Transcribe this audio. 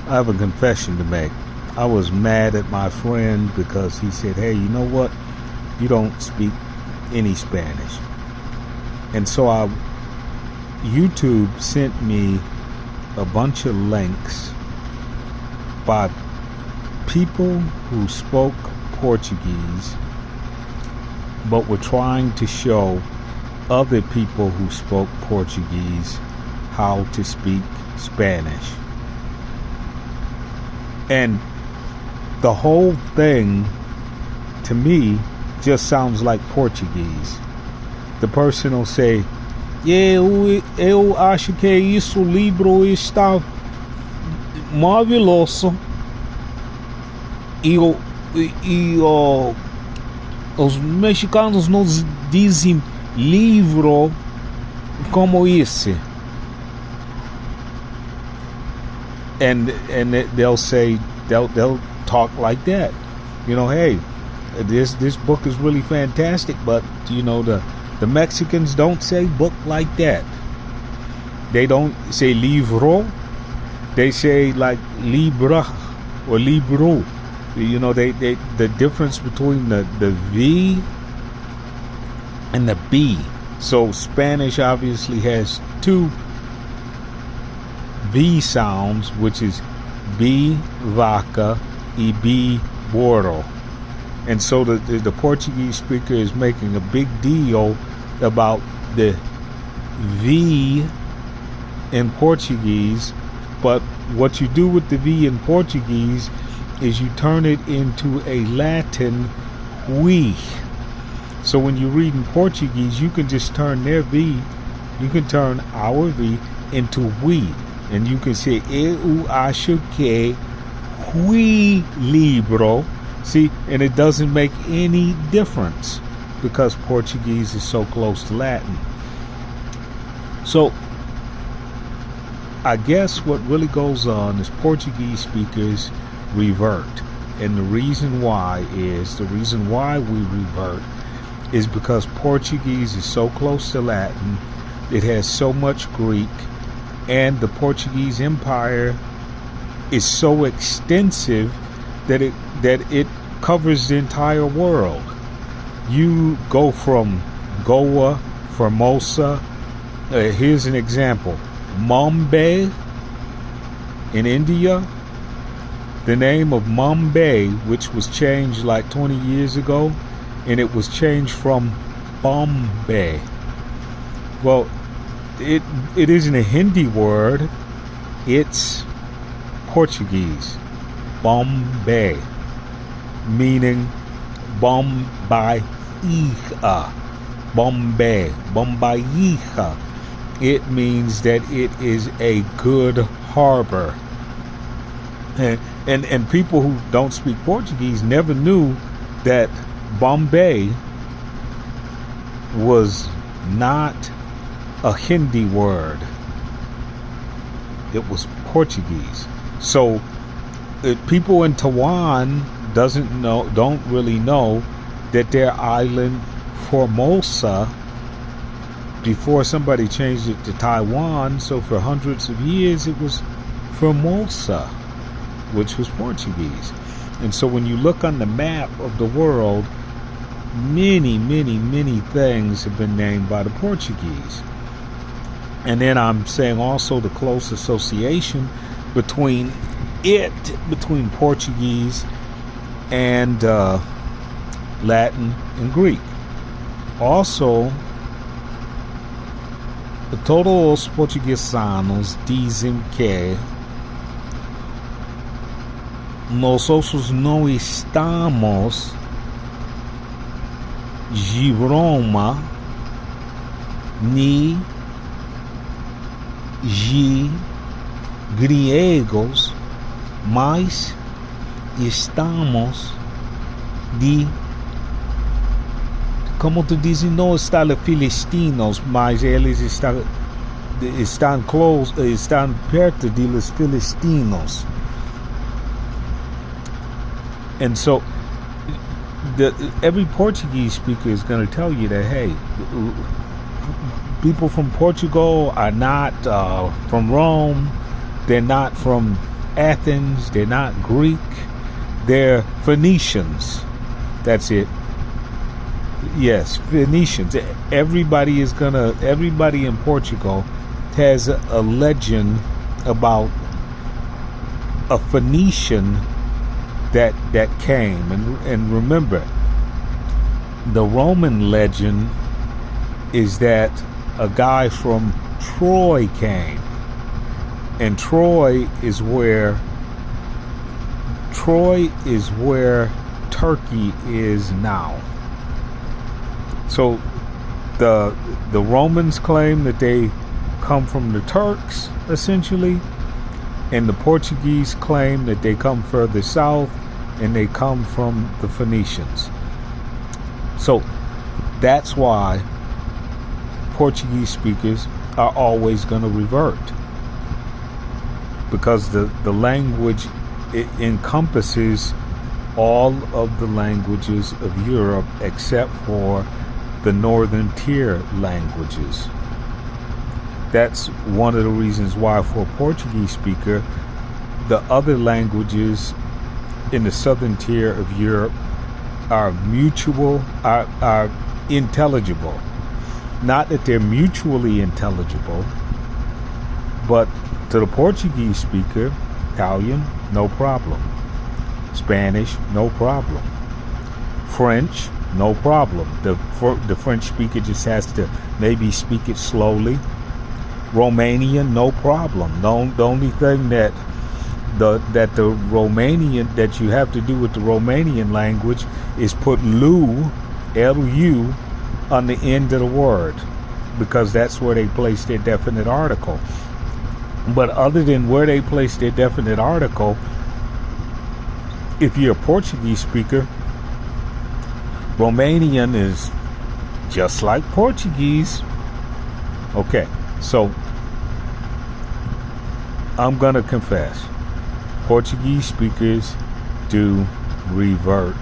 I have a confession to make. I was mad at my friend because he said, hey, you know what? You don't speak any Spanish. And so YouTube sent me a bunch of links by people who spoke Portuguese but were trying to show other people who spoke Portuguese how to speak Spanish. And the whole thing, to me, just sounds like Portuguese. The person will say, eu acho que isso livro está maravilhoso. Os mexicanos nos dizem livro como esse. And they'll say, they'll talk like that. You know, hey, this book is really fantastic, but you know, the Mexicans don't say book like that. They don't say livro. They say like libra or libro. You know, they the difference between the V and the B. So Spanish obviously has two V sounds, which is B vaca y B burro. And so the Portuguese speaker is making a big deal about the V in Portuguese, but what you do with the V in Portuguese is you turn it into a Latin we. So when you read in Portuguese, you can just turn their V, you can turn our V into we. And you can say, eu acho que fui libro. See, and it doesn't make any difference because Portuguese is so close to Latin. So I guess what really goes on is Portuguese speakers revert. And the reason why we revert is because Portuguese is so close to Latin. It has so much Greek, and the Portuguese Empire is so extensive that it covers the entire world. You go from Goa, Formosa. Here's an example. Mumbai in India. The name of Mumbai, which was changed like 20 years ago, and it was changed from Bombay. Well, it isn't a Hindi word. It's Portuguese. Bombay, meaning Bombaia. Bombay, Bombaia. It means that it is a good harbor. And people who don't speak Portuguese never knew that Bombay was not a Hindi word. It was Portuguese. So people in Taiwan don't really know that their island Formosa, before somebody changed it to Taiwan, so for hundreds of years it was Formosa, which was Portuguese. And so when you look on the map of the world, many, many, many things have been named by the Portuguese. And then I'm saying also the close association between Portuguese and Latin and Greek. Also, todos os portuguesanos dizem que nós não estamos de Roma nem de gregos, mas estamos de, como tu dizes, não estão filistinos, mas eles estão perto dos filistinos. And so every Portuguese speaker is going to tell you that, hey, people from Portugal are not from Rome. They're not from Athens, they're not Greek, they're Phoenicians. That's it. Yes, Phoenicians. Everybody in Portugal has a legend about a Phoenician that came. And remember, the Roman legend is that a guy from Troy came. And Troy is where Turkey is now. So the Romans claim that they come from the Turks, essentially, and the Portuguese claim that they come further south and they come from the Phoenicians. So that's why Portuguese speakers are always going to revert, because the language, it encompasses all of the languages of Europe except for the northern tier languages. That's one of the reasons why, for a Portuguese speaker, the other languages in the southern tier of Europe are intelligible. Not that they're mutually intelligible, but to the Portuguese speaker, Italian, no problem. Spanish, no problem. French, no problem. The French speaker just has to maybe speak it slowly. Romanian, no problem. The only thing that the Romanian that you have to do with the Romanian language is put L-U, on the end of the word, because that's where they place their definite article. But other than where they place their definite article, if you're a Portuguese speaker, Romanian is just like Portuguese. Okay, so I'm gonna confess, Portuguese speakers do revert.